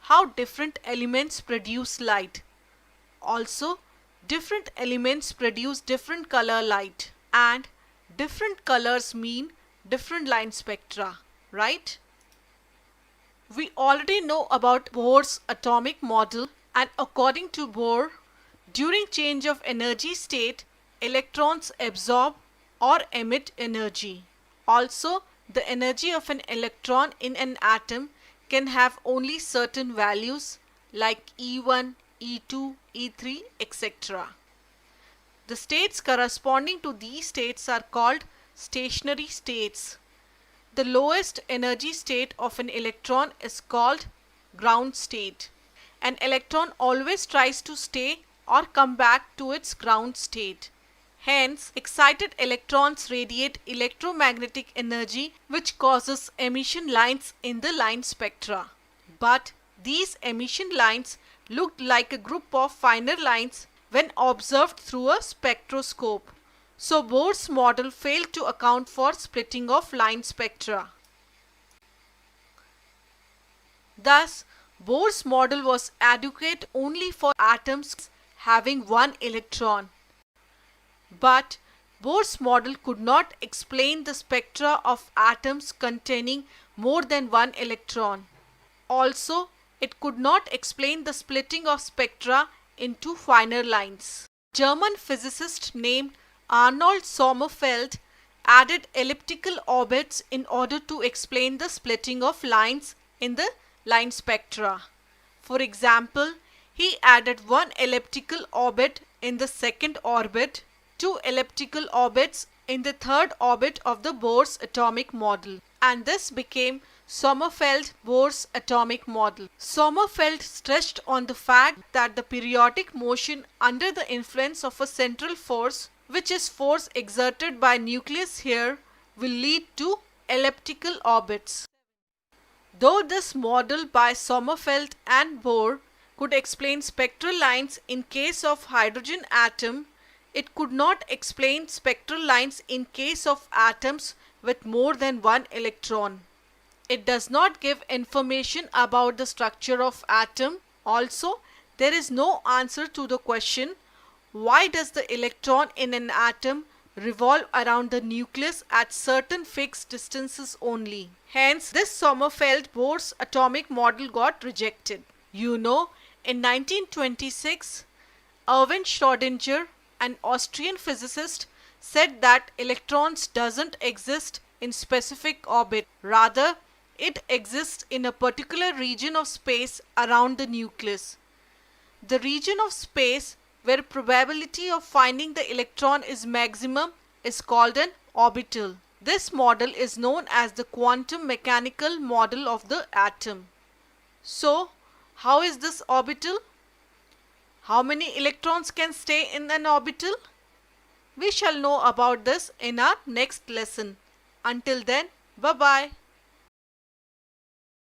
how different elements produce light. Also, different elements produce different color light, and different colors mean different line spectra, right? We already know about Bohr's atomic model, and according to Bohr, during change of energy state, electrons absorb or emit energy. Also, the energy of an electron in an atom can have only certain values like E1, E2, E3, etc. The states corresponding to these states are called stationary states. The lowest energy state of an electron is called ground state. An electron always tries to stay or come back to its ground state. Hence, excited electrons radiate electromagnetic energy, which causes emission lines in the line spectra. But these emission lines looked like a group of finer lines when observed through a spectroscope. So Bohr's model failed to account for splitting of line spectra. Thus, Bohr's model was adequate only for atoms having one electron. But Bohr's model could not explain the spectra of atoms containing more than one electron. Also, it could not explain the splitting of spectra into finer lines. German physicist named Arnold Sommerfeld added elliptical orbits in order to explain the splitting of lines in the line spectra. For example, he added one elliptical orbit in the second orbit, two elliptical orbits in the third orbit of the Bohr's atomic model, and this became Sommerfeld-Bohr's atomic model. Sommerfeld stressed on the fact that the periodic motion under the influence of a central force, which is force exerted by nucleus here, will lead to elliptical orbits. Though this model by Sommerfeld and Bohr could explain spectral lines in case of hydrogen atom, it could not explain spectral lines in case of atoms with more than one electron. It does not give information about the structure of atom. Also, there is no answer to the question, why does the electron in an atom revolve around the nucleus at certain fixed distances only? Hence, this Sommerfeld-Bohr's atomic model got rejected. You know, in 1926, Erwin Schrödinger, an Austrian physicist, said that electrons doesn't exist in specific orbit. Rather, it exists in a particular region of space around the nucleus. The region of space where probability of finding the electron is maximum is called an orbital. This model is known as the quantum mechanical model of the atom. So, how is this orbital? How many electrons can stay in an orbital? We shall know about this in our next lesson. Until then, bye-bye.